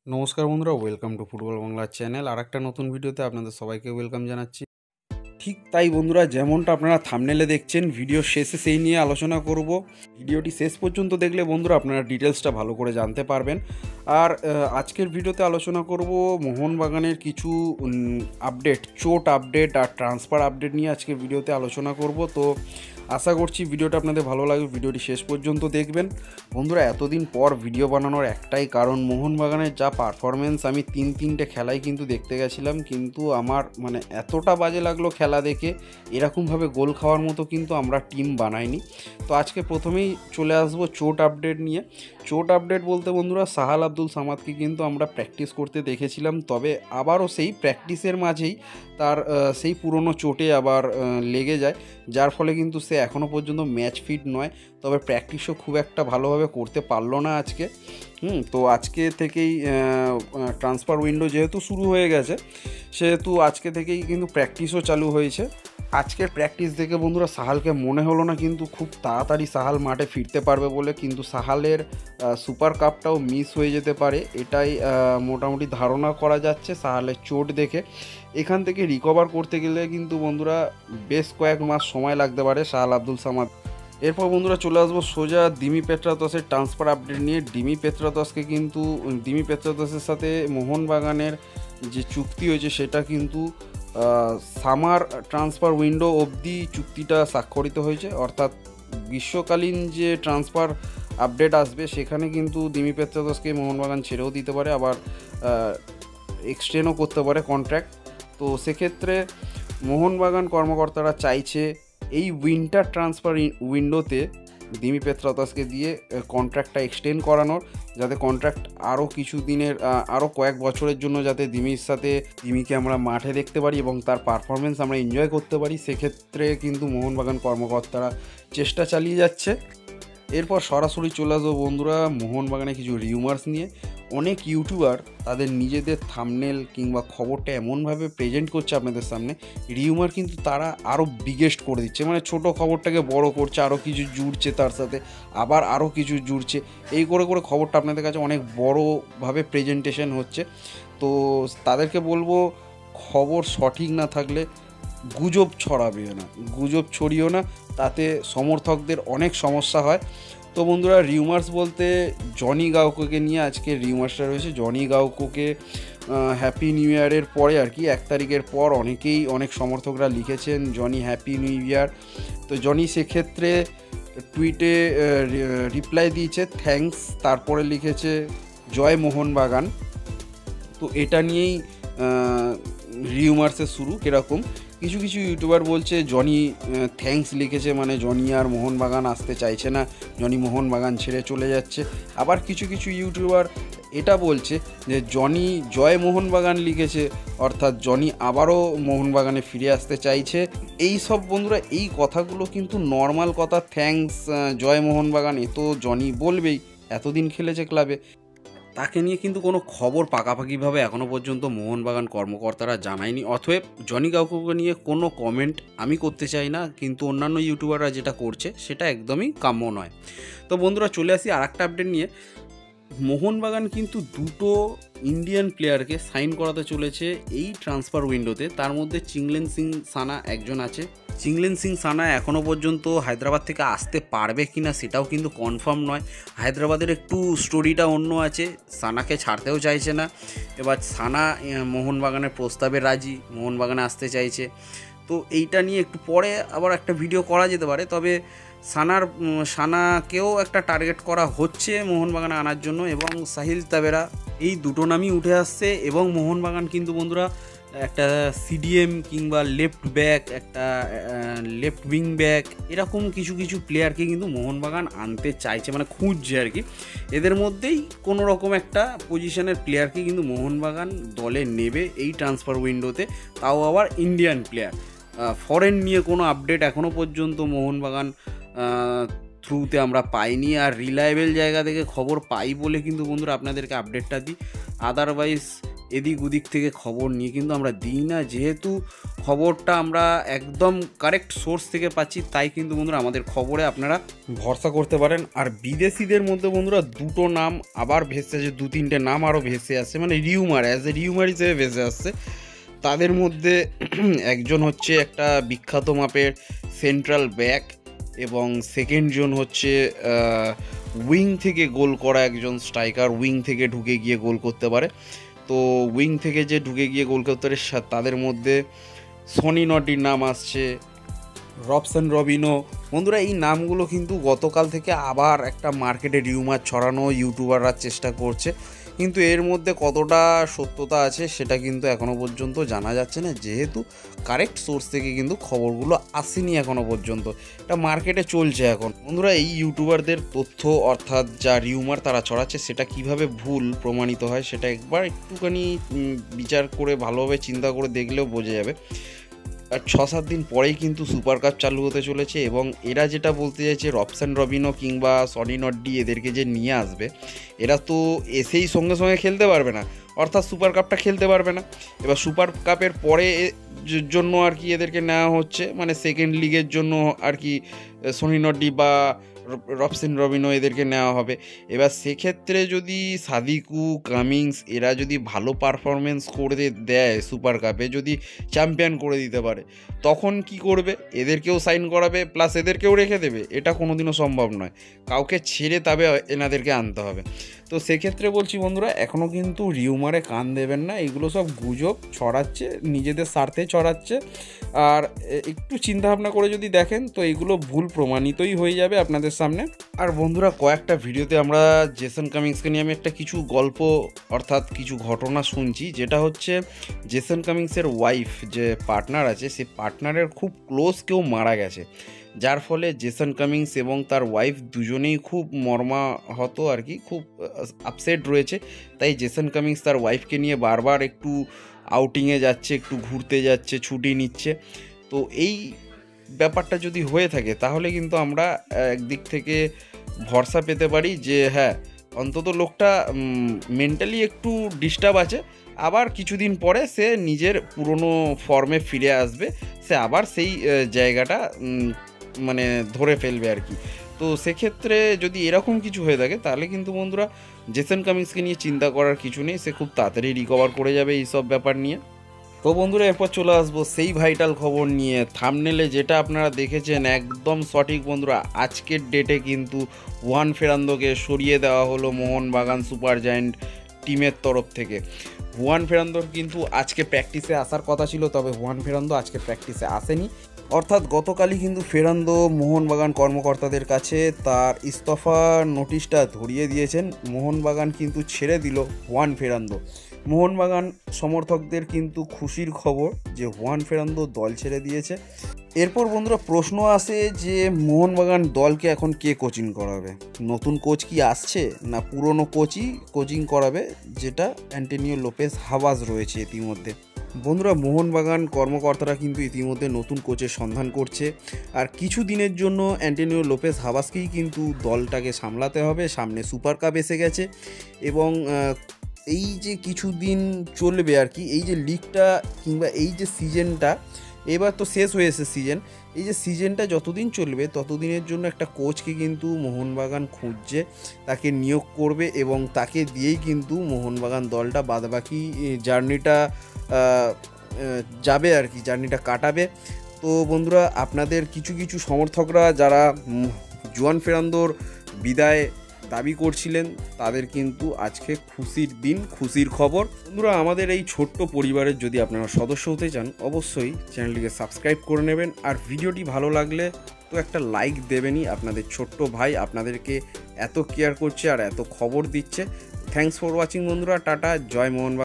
নমস্কার বন্ধুরা, welcome to football Bangla channel. আর একটা নতুন ভিডিওতে আপনাদের সবাইকে ওয়েলকাম জানাচ্ছি। ঠিক তাই বন্ধুরা, যেমনটা আপনারা থাম্বনেলে দেখছেন, ভিডিও শেষে সেই নিয়ে আলোচনা করব। ভিডিওটি শেষ পর্যন্ত দেখলে বন্ধুরা আপনারা ডিটেলসটা ভালো করে জানতে পারবেন। আর আজকের ভিডিওতে আলোচনা করব মোহনবাগানের কিছু আপডেট, চোট আপডেট আর ট্রান্সফার আপডেট নিয়ে আজকের ভিডিওতে আলোচনা করব। তো আশা করছি ভিডিওটা আপনাদের ভালো লাগবে, ভিডিওটি শেষ পর্যন্ত দেখবেন। বন্ধুরা, এতদিন পর ভিডিও বানানোর একটাই কারণ, মোহনবাগানের যা পারফরমেন্স আমি তিনটে খেলাই কিন্তু দেখতে গেছিলাম, কিন্তু আমার এতটা বাজে লাগলো খেলা দেখে। এরকমভাবে গোল খাওয়ার মতো কিন্তু আমরা টিম বানাইনি। তো আজকে প্রথমেই চলে আসবো চোট আপডেট নিয়ে। চোট আপডেট বলতে বন্ধুরা, সাহাল আব্দুল সামাদকে কিন্তু আমরা প্র্যাকটিস করতে দেখেছিলাম, তবে আবারও সেই প্র্যাকটিসের মাঝেই তার সেই পুরনো চোটে আবার লেগে যায়, যার ফলে কিন্তু সে এখনও পর্যন্ত ম্যাচ ফিট নয়। তবে প্র্যাকটিসও খুব একটা ভালোভাবে করতে পারলো না আজকে। তো আজকে থেকেই ট্রান্সফার উইন্ডো যেহেতু শুরু হয়ে গেছে, সেহেতু আজকে থেকেই কিন্তু প্র্যাকটিসও চালু হয়েছে। আজকের প্র্যাকটিস দেখে বন্ধুরা সাহালকে মনে হলো না কিন্তু খুব তাড়াতাড়ি সাহাল মাঠে ফিরতে পারবে বলে, কিন্তু সাহালের সুপার কাপটাও মিস হয়ে যেতে পারে, এটাই মোটামুটি ধারণা করা যাচ্ছে সাহালের চোট দেখে। এখান থেকে রিকভার করতে গেলে কিন্তু বন্ধুরা বেশ কয়েক মাস সময় লাগতে পারে সাহাল আব্দুল সামাদ। এরপর বন্ধুরা চলে আসবো সোজা দিমি পেত্রাতসের ট্রান্সফার আপডেট নিয়ে। দিমি পেত্রাতসের সাথে মোহনবাগানের যে চুক্তি হয়েছে সেটা কিন্তু সামার ট্রান্সফার উইন্ডো অবধি চুক্তিটা স্বাক্ষরিত হয়েছে, অর্থাৎ গ্রীষ্মকালীন যে ট্রান্সফার আপডেট আসবে সেখানে কিন্তু দিমি পেত্রাতসকে মোহনবাগান ছেড়েও দিতে পারে, আবার এক্সটেন্ডও করতে পারে কন্ট্রাক্ট। তো সেক্ষেত্রে মোহনবাগান কর্মকর্তারা চাইছে এই উইন্টার ট্রান্সফার উইন্ডোতে দিমি পেত্রাতসকে দিয়ে কন্ট্রাক্টটা এক্সটেন্ড করানোর, যাতে কন্ট্রাক্ট আরও কিছু দিনের আরও কয়েক বছরের জন্য যাতে দিমিকে আমরা মাঠে দেখতে পারি এবং তার পারফরমেন্স আমরা এনজয় করতে পারি। সেক্ষেত্রে কিন্তু মোহনবাগান কর্মকর্তারা চেষ্টা চালিয়ে যাচ্ছে। এরপর সরাসরি চলে আসবো বন্ধুরা মোহনবাগানে কিছু রিউমার্স নিয়ে। অনেক ইউটিউবার তাদের নিজেদের থাম্বনেল কিংবা খবরটা এমনভাবে প্রেজেন্ট করছে আপনাদের সামনে, রিউমার কিন্তু তারা আরও বিগেস্ট করে দিচ্ছে, ছোট খবরটাকে বড় করছে, আরও কিছু জুড়ছে তার সাথে, আবার আরও কিছু জুড়ছে, এই করে করে খবরটা আপনাদের কাছে অনেক বড়োভাবে প্রেজেন্টেশন হচ্ছে। তো তাদেরকে বলবো, খবর সঠিক না থাকলে গুজব ছড়িও না, তাতে সমর্থকদের অনেক সমস্যা হয়। তো বন্ধুরা, রিউমার্স বলতে জনি গাউকোকে নিয়ে আজকে রিউমার্সটা রয়েছে। জনি গাউকোকে হ্যাপি নিউ ইয়ারের পরে আর কি 1 তারিখের পর অনেক সমর্থকরা লিখেছেন জনি হ্যাপি নিউ ইয়ার। তো জনি সেক্ষেত্রে টুইটে রিপ্লাই দিয়েছে থ্যাঙ্কস, তারপরে লিখেছে জয় মোহনবাগান। তো এটা নিয়েই রিউমার্সের শুরু। কীরকম, কিছু ইউটিউবার বলছে জনি থ্যাঙ্কস লিখেছে, জনি আর মোহনবাগান আসতে চাইছে না, জনি মোহনবাগান ছেড়ে চলে যাচ্ছে। আবার কিছু ইউটিউবার এটা বলছে যে জনি জয় মোহনবাগান লিখেছে, অর্থাৎ জনি আবারও মোহনবাগানে ফিরে আসতে চাইছে। এই সব বন্ধুরা, এই কথাগুলো কিন্তু নর্মাল কথা, থ্যাঙ্কস, জয় মোহনবাগান, এ তো জনি বলবেই, এতদিন খেলেছে ক্লাবে। তাকে নিয়ে কিন্তু কোনো খবর পাকাপাকিভাবে এখনও পর্যন্ত মোহনবাগান কর্মকর্তারা জানায়নি। অতএব জনি গাউকোকে নিয়ে কোনো কমেন্ট আমি করতে চাই না, কিন্তু অন্যান্য ইউটিউবাররা যেটা করছে সেটা একদমই কাম্য নয়। তো বন্ধুরা, চলে আসি আর একটা আপডেট নিয়ে। মোহনবাগান কিন্তু 2টো ইন্ডিয়ান প্লেয়ারকে সাইন করাতে চলেছে এই ট্রান্সফার উইন্ডোতে। তার মধ্যে চিংলেন সিং সানা একজন আছে। চিংলেন সিং সানা এখনও পর্যন্ত হায়দ্রাবাদ থেকে আসতে পারবে কি না সেটাও কিন্তু কনফার্ম নয়। হায়দ্রাবাদের একটু স্টোরিটা অন্য আছে, সানাকে ছাড়তেও চাইছে না। এবার সানা মোহনবাগানের প্রস্তাবে রাজি, মোহনবাগানে আসতে চাইছে। তো এইটা নিয়ে একটু পরে আবার একটা ভিডিও করা যেতে পারে। তবে সানাকেও একটা টার্গেট করা হচ্ছে মোহনবাগানে আনার জন্য, এবং সাহিল তাবেরা, এই দুটো নামই উঠে আসছে। এবং মোহনবাগান কিন্তু বন্ধুরা একটা সিডিএম কিংবা লেফট ব্যাক, একটা লেফট উইং ব্যাক, এরকম কিছু প্লেয়ারকে কিন্তু মোহনবাগান আনতে চাইছে, খুঁজছে আর কি। এদের মধ্যেই কোনো রকম একটা পজিশনের প্লেয়ারকে কিন্তু মোহনবাগান দলে নেবে এই ট্রান্সফার উইন্ডোতে, তাও আবার ইন্ডিয়ান প্লেয়ার। ফরেন নিয়ে কোনো আপডেট এখনও পর্যন্ত মোহনবাগান থ্রুতে আমরা পাইনি, আর রিলায়েবল জায়গা থেকে খবর পাই বলে কিন্তু বন্ধুরা আপনাদেরকে আপডেটটা দিই। আদারওয়াইজ এদিক ওদিক থেকে খবর নিয়ে কিন্তু আমরা দিই না, যেহেতু খবরটা আমরা একদম কারেক্ট সোর্স থেকে পাচ্ছি, তাই কিন্তু বন্ধুরা আমাদের খবরে আপনারা ভরসা করতে পারেন। আর বিদেশিদের মধ্যে বন্ধুরা দুটো নাম আবার ভেসে আসে, 2-3টে নাম আরও ভেসে আসছে, মানে রিউমার, অ্যাজ এ রিউমার হিসেবে ভেসে আসছে। তাদের মধ্যে একজন হচ্ছে একটা বিখ্যাত মাপের সেন্ট্রাল ব্যাক, এবং সেকেন্ড জন হচ্ছে উইং থেকে গোল করা একজন স্ট্রাইকার, উইং থেকে ঢুকে গিয়ে গোল করতে পারে। তো উইং থেকে যে ঢুকে গিয়ে গোল করতে পারে তাদের মধ্যে সনি নটির নাম আসছে, রবসন রবিনো। বন্ধুরা এই নামগুলো কিন্তু গতকাল থেকে আবার একটা মার্কেটে রিউমার ছড়ানো, ইউটিউবাররা চেষ্টা করছে, কিন্তু এর মধ্যে কতটা সত্যতা আছে সেটা কিন্তু এখনও পর্যন্ত জানা যাচ্ছে না, যেহেতু কারেক্ট সোর্স থেকে কিন্তু খবরগুলো আসেনি এখনও পর্যন্ত। এটা মার্কেটে চলছে এখন। বন্ধুরা এই ইউটিউবারদের তথ্য অর্থাৎ যা রিউমার তারা ছড়াচ্ছে সেটা কিভাবে ভুল প্রমাণিত হয় সেটা একবার একটুখানি বিচার করে ভালোভাবে চিন্তা করে দেখলেও বোঝা যাবে। আর 6-7 দিন পরেই কিন্তু সুপার কাপ চালু হতে চলেছে, এবং এরা যেটা বলতে চাইছে রবসন রবিনো কিংবা সনি নড্ডি এদেরকে যে নিয়ে আসবে, এরা তো এসেই সঙ্গে সঙ্গে খেলতে পারবে না, অর্থাৎ সুপার কাপটা খেলতে পারবে না। এবার সুপার কাপের পরে জন্য আর কি এদেরকে নেওয়া হচ্ছে, মানে সেকেন্ড লিগের জন্য আর কি সনি নড্ডি বা রবসন রবিনো এদেরকে নেওয়া হবে। এবার সেক্ষেত্রে যদি সাদিকু কামিংস এরা যদি ভালো পারফরমেন্স করে দেয় সুপার কাপে, যদি চ্যাম্পিয়ন করে দিতে পারে, তখন কি করবে? এদেরকেও সাইন করাবে প্লাস এদেরকেও রেখে দেবে? এটা কোনোদিনও সম্ভব নয়, কাউকে ছেড়ে তবে এনাদেরকে আনতে হবে। তো সেক্ষেত্রে বলছি বন্ধুরা, এখনও কিন্তু রিউমারে কান দেবেন না, এগুলো সব গুজব ছড়াচ্ছে, নিজেদের স্বার্থে ছড়াচ্ছে। আর একটু চিন্তাভাবনা করে যদি দেখেন তো এগুলো ভুল প্রমাণিতই হয়ে যাবে আপনাদের সামনে। আর বন্ধুরা কয়েকটা ভিডিওতে আমরা জেসন কামিংসকে নিয়ে আমি একটা কিছু গল্প অর্থাৎ কিছু ঘটনা শুনছি, যেটা হচ্ছে জেসন কামিংসের ওয়াইফ যে পার্টনার আছে, সেই পার্টনারের খুব ক্লোজ কেউ মারা গেছে, যার ফলে জেসন কামিংস এবং তার ওয়াইফ দুজনেই খুব মর্মাহত আর কি, খুব আপসেট রয়েছে। তাই জেসন কামিংস তার ওয়াইফকে নিয়ে বারবার একটু আউটিংয়ে যাচ্ছে, একটু ঘুরতে যাচ্ছে, ছুটি নিচ্ছে। তো এই ব্যাপারটা যদি হয়ে থাকে তাহলে কিন্তু আমরা একদিক থেকে ভরসা পেতে পারি যে হ্যাঁ, অন্তত লোকটা মেন্টালি একটু ডিস্টার্ব আছে, আবার কিছুদিন পরে সে নিজের পুরনো ফর্মে ফিরে আসবে, সে আবার সেই জায়গাটা মানে ধরে ফেলবে আর কি। তো সেক্ষেত্রে যদি এরকম কিছু হয়ে থাকে তাহলে কিন্তু বন্ধুরা জেসন কামিংসকে নিয়ে চিন্তা করার কিছু নেই, সে খুব তাড়াতাড়ি রিকভার করে যাবে এইসব ব্যাপার নিয়ে। তো বন্ধুরা এরপর চলে আসবো সেই ভাইটাল খবর নিয়ে। থাম্বনেলে যেটা আপনারা দেখেছেন একদম সঠিক বন্ধুরা, আজকের ডেটে কিন্তু হুয়ান ফেরান্দোকে সরিয়ে দেওয়া হলো মোহনবাগান সুপার জায়ান্ট টিমের তরফ থেকে। হুয়ান ফেরান্দোর কিন্তু আজকে প্র্যাকটিসে আসার কথা ছিল, তবে হুয়ান ফেরান্দো আজকে প্র্যাকটিসে আসেনি, অর্থাৎ গতকালই কিন্তু ফেরান্দো মোহনবাগান কর্মকর্তাদের কাছে তার ইস্তফা নোটিশটা ধরিয়ে দিয়েছেন। মোহনবাগান কিন্তু ছেড়ে দিল হুয়ান ফেরান্দো। মোহনবাগান সমর্থকদের কিন্তু খুশির খবর যে হুয়ান ফেরান্দো দল ছেড়ে দিয়েছে। এরপর বন্ধুরা প্রশ্ন আসে যে মোহনবাগান দলকে এখন কে কোচিং করাবে? নতুন কোচ কি আসছে, না পুরনো কোচই কোচিং করাবে, যেটা অ্যান্টোনিও লোপেজ হাভাস রয়েছে ইতিমধ্যে? বন্ধুরা মোহনবাগান কর্মকর্তারা কিন্তু ইতিমধ্যে নতুন কোচের সন্ধান করছে, আর কিছু দিনের জন্য অ্যান্টোনিও লোপেজ হাভাসকেই কিন্তু দলটাকে সামলাতে হবে। সামনে সুপার কাপ এসে গেছে, এবং এই যে কিছু দিন চলবে আর কি, এই যে লিগটা কিংবা এই যে সিজনটা এবার তো শেষ হয়েছে সিজন, এই যে সিজনটা যতদিন চলবে ততদিনের জন্য একটা কোচকে কিন্তু মোহনবাগান খুঁজছে, তাকে নিয়োগ করবে, এবং তাকে দিয়েই কিন্তু মোহনবাগান দলটা বাদবাকি জার্নিটা যাবে আর কি, জার্নিটা কাটাবে। তো বন্ধুরা আপনাদের কিছু কিছু সমর্থকরা যারা জুয়ান ফেরান্দোর বিদায় দাবি করছিলেন, তাদের কিন্তু আজকে খুশির দিন, খুশির খবর। বন্ধুরা আমাদের এই ছোট্ট পরিবারের যদি আপনারা সদস্য হতে চান অবশ্যই চ্যানেলটিকে সাবস্ক্রাইব করে নেবেন, আর ভিডিওটি ভালো লাগলে তো একটা লাইক দেবেনই। আপনাদের ছোট্ট ভাই আপনাদেরকে এত কেয়ার করছে আর এত খবর দিচ্ছে। থ্যাঙ্কস ফর ওয়াচিং বন্ধুরা, টাটা, জয় মোহনবাগান।